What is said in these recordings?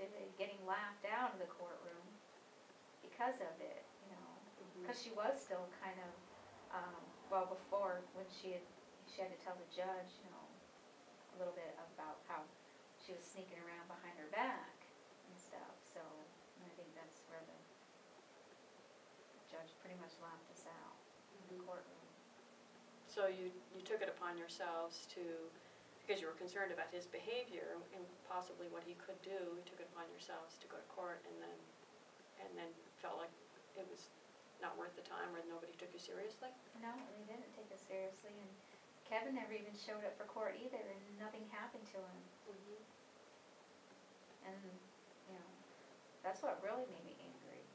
to getting laughed out of the courtroom because of it, you know. Because she was still kind of, well, before when she had to tell the judge, you know, a little bit about how she was sneaking around behind her back and stuff. So I think that's where the judge pretty much laughed us out in the courtroom. So you took it upon yourselves to, because you were concerned about his behavior and possibly what he could do, you took it upon yourselves to go to court and then felt like it was not worth the time or nobody took you seriously? No, they didn't take us seriously, and Kevin never even showed up for court either, and nothing happened to him. And, you know, that's what really made me angry.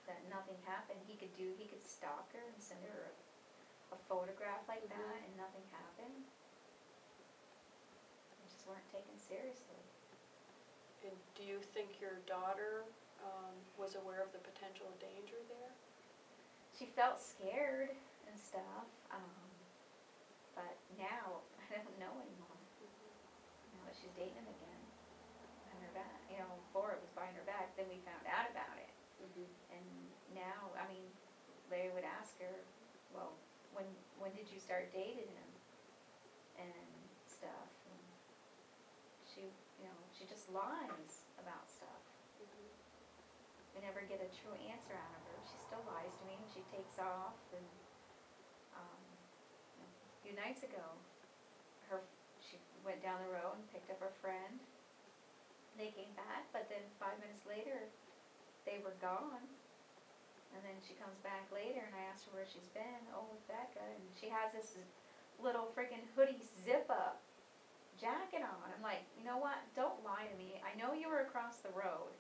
That nothing happened. He could stalk her and send her a photograph like that, and nothing happened. They just weren't taken seriously. And do you think your daughter was aware of the potential danger there? She felt scared and stuff, but now I don't know anymore. Now that she's dating him again, behind her back. You know, before it was behind her back, then we found out about it. And now, I mean, Larry would ask her, well, when did you start dating him and stuff? And she, you know, she just lies about stuff. We never get a true answer out of her. She still lies to me, and she takes off. And a few nights ago, she went down the road and picked up her friend. They came back, but then 5 minutes later, they were gone. And then she comes back later, and I asked her where she's been. Oh, with Becca, and she has this little freaking hoodie zip-up jacket on. I'm like, you know what? Don't lie to me. I know you were across the road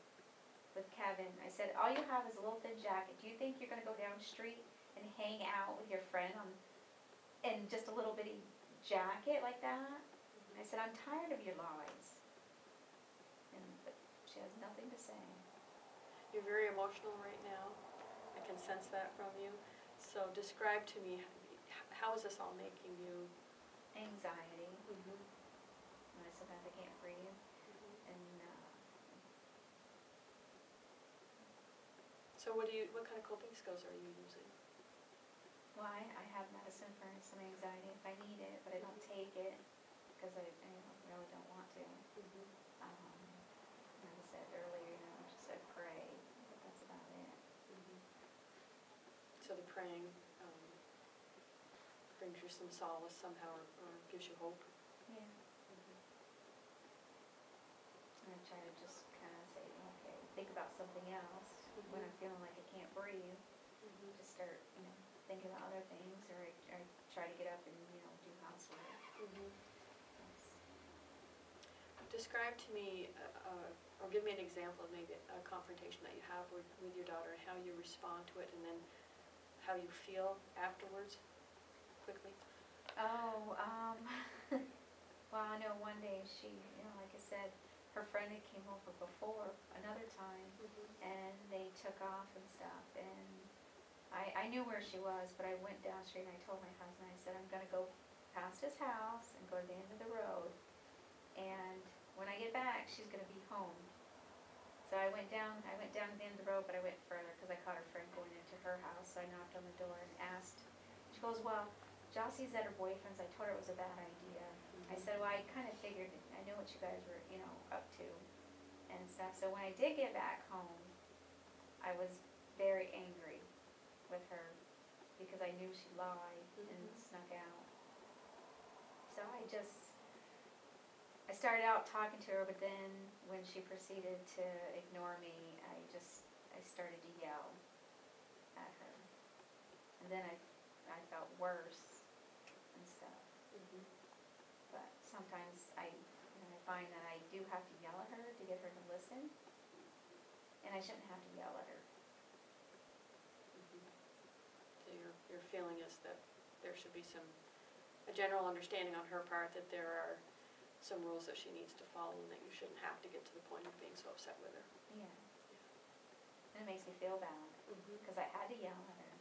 with Kevin. I said, all you have is a little thin jacket. Do you think you're going to go down the street and hang out with your friend in just a little bitty jacket like that? I said, I'm tired of your lies. But she has nothing to say. You're very emotional right now. I can sense that from you. So describe to me, how is this all making you? Anxiety. And I sometimes I can't breathe. And so what kind of coping skills are you using? well, I have medicine for some anxiety if I need it, but I don't take it because I really don't want to. Like I said earlier, you know, just I pray, but that's about it. So the praying brings you some solace somehow, or gives you hope? Yeah. And I try to just kind of say, okay, think about something else when I'm feeling like I can't breathe. Just start, you know, thinking about other things, or I try to get up and, you know, do housework. Describe to me, or give me an example of maybe a confrontation that you have with your daughter and how you respond to it, and then how you feel afterwards, quickly. Oh, well, I know one day she, you know, like I said, her friend had came over before another time, and they took off and stuff, and I knew where she was, but I went down the street and I told my husband, I said, I'm going to go past his house and go to the end of the road, and when I get back, she's going to be home. So I went down to the end of the road, but I went further because I caught her friend going into her house, so I knocked on the door and asked. She goes, well, Jossie's at her boyfriend's. I told her it was a bad idea. I said, well, I kind of figured, I knew what you guys were, you know, up to and stuff. So when I did get back home, I was very angry with her because I knew she lied and snuck out. So I started out talking to her, but then when she proceeded to ignore me, I started to yell at her. And then I felt worse and stuff. But sometimes I find that I do have to yell at her to get her to listen, and I shouldn't have to yell at her. So your feeling is that there should be a general understanding on her part that there are some rules that she needs to follow, and that you shouldn't have to get to the point of being so upset with her. Yeah. And it makes me feel bad because I had to yell at her.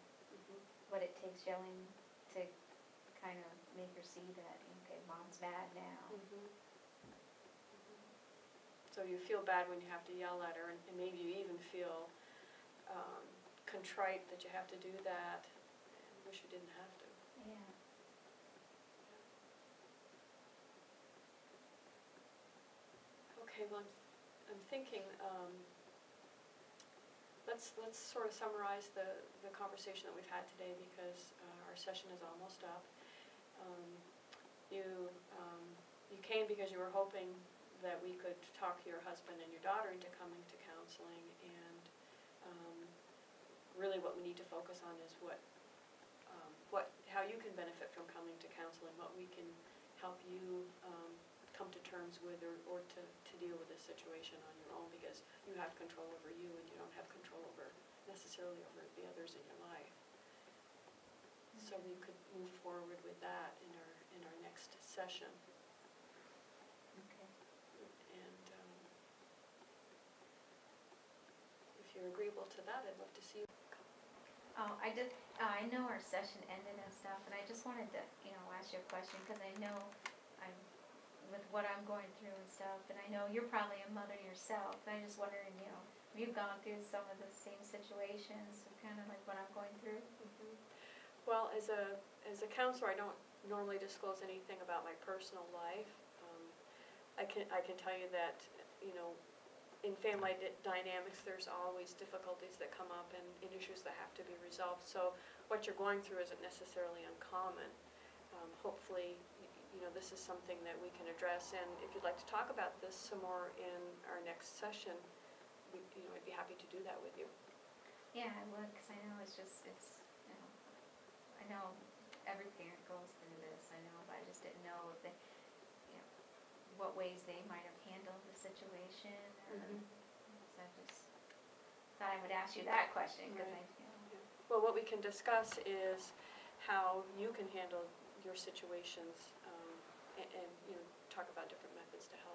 But it takes yelling to kind of make her see that, okay, Mom's mad now. So you feel bad when you have to yell at her, and maybe you even feel contrite that you have to do that, and wish you didn't have to. Yeah. Okay, well, I'm thinking, let's sort of summarize the conversation that we've had today, because our session is almost up. You came because you were hoping that we could talk your husband and your daughter into coming to counseling, and really what we need to focus on is how you can benefit from coming to counseling, what we can help you come to terms with, or to deal with this situation on your own, because you have control over you and you don't have control necessarily over the others in your life. So we could move forward with that in our next session. Okay. And if you're agreeable to that, I'd love to see you. Oh, I know our session ended and stuff, and I just wanted to, ask you a question, because I know with what I'm going through and stuff, and I know you're probably a mother yourself, and I'm just wondering, have you gone through some of the same situations, kind of like what I'm going through? Mm-hmm. Well, as a counselor, I don't normally disclose anything about my personal life. I can tell you that, in family dynamics, there's always difficulties that come up and issues that have to be resolved. So what you're going through isn't necessarily uncommon. Hopefully, this is something that we can address. And if you'd like to talk about this some more in our next session, I'd be happy to do that with you. Yeah, I would, because I know I know every parent goes through this, I know, but I just didn't know if what ways they might have handled the situation, or, so I just thought I would ask you that question, because Right. Well, what we can discuss is how you can handle your situations, and talk about different methods to help.